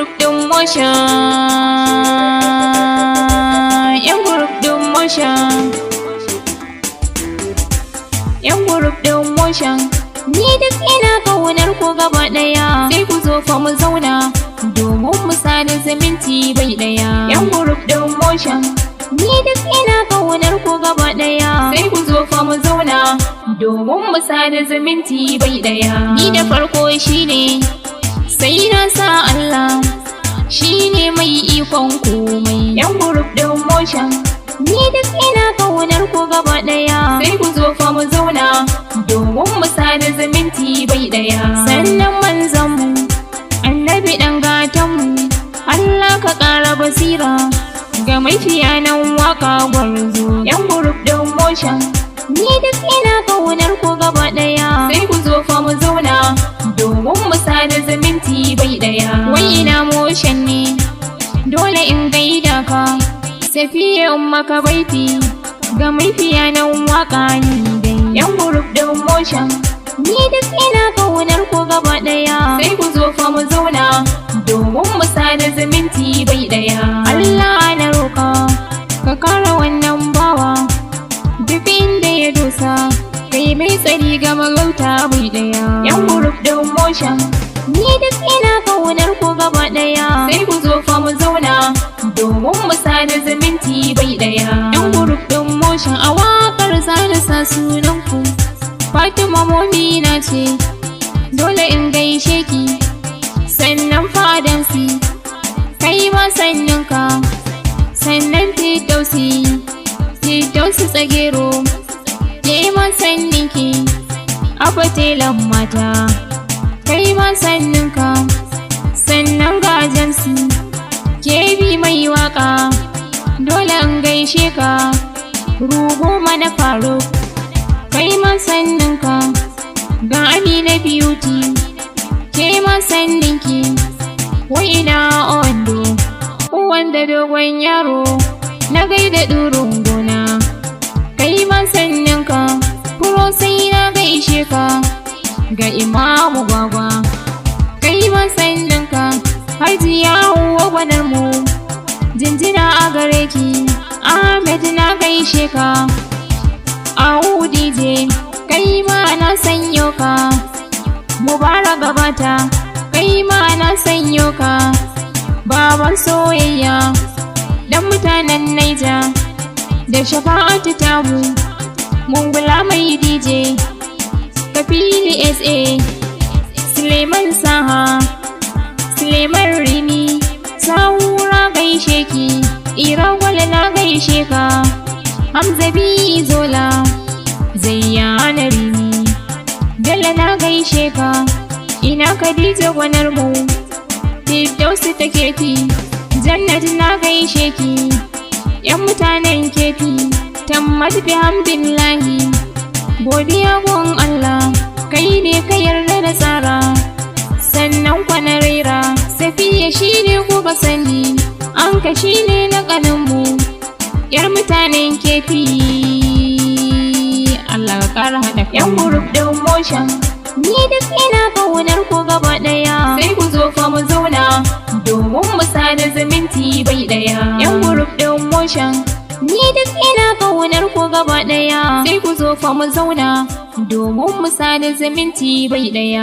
group din motion, yan group din motion, yan group din motion. Ni duk ina kaunar ku gaba daya, sai ku zo fa mu zauna domin mu sada zumunci bai daya. Yan group din motion, ni duk ina kaunar ku gaba daya, sai ku zo fa mu zauna domin mu sada zumunci bai daya. Ni da farko shine sai na sa Allah, shine mai ikon komai. Yan group din motion, ni duk ina kaunar ku gaba daya, sai ku zo fa mu zauna domin mu sada zumunci bai daya. Sannan manzon mu annabi dan gatan mu, Allah ka ƙara basira ga mafiya nan waka gwarzo. Yan group din motion, ni duk ina kaunar ku gaba daya, sai ku zo fa mu zauna domin mu sada zumunci bai daya. Wai ina motion ne dole in gaida ka, Safiya maka baiti ga mafiya nan waka ni dai. Yan group din motion, ni duk ina kaunar ku gaba daya, sai ku zo fa mu zauna domin mu sada zumunci bai daya. Allah na roka ka kara wannan bawa, duk inda ya dosa kai mai tsari ga magauta bai daya. Yan group din motion, ni duk ina kaunar ku gaba daya, sai ku zo fa mu zauna domin mu sada zumunci bai daya. Yan group din motion, a wakar zana sa sunan ku Fatima Momina ce, dole in gaishe ki. Sannan Fadansi kai ma sannin ka, sannan Fidausi Tsagero ke ma sannin ki. Abatelan mata kai ma sannin ka, sannan Gajansi ke bi mai waka, dole in gaishe ka. Rugo mana Faruk kai ma sannin ka, ga Amina Beauty ke ma sannin ki. Wai ina Ondo wanda dogon yaro, na gaida durun gona kai ma sannin ka. Furo sai na gaishe ka, ga Imamu Gwagwa kai ma sannin ka. Hajiya Hauwa gwanar mu, jinjina a gare ki. Ahmed na gaishe ka. Awu DJ kai ma na sanyo ka. Mubarak Gabata kai ma na sanyo ka. Baban soyayya dan mutanen Naija da Shafa'atu Tamu, Mungula mai DJ Kafili SA, Suleiman Saha, Suleiman Rini, Sahura gaishe ki. Iragwala na gaishe ka. Hamza Zola, Zayyana Rini, Bello na gaishe ka. Ina Khadija gwanar mu, Fidausi ta Kefi, Jannat na gaishe ki. Yan mutanen Kefi, Tammat bihamdillahi, godiya gun Allah, kai ne ka yarda da tsara. Sannan kwana raira, Safiya shine kuka sani, Anka shine na kaninmu, yar mutanen Kefi. Allah ka kara hada kan. Yan group din motion, ni duk ina kaunar ku gaba daya, sai ku zo fa mu zauna domin mu sada zumunci bai daya. Yan group din motion, ni duk ina kaunar ku gaba daya, sai ku zo fa mu zauna domin mu sada zumunci bai daya.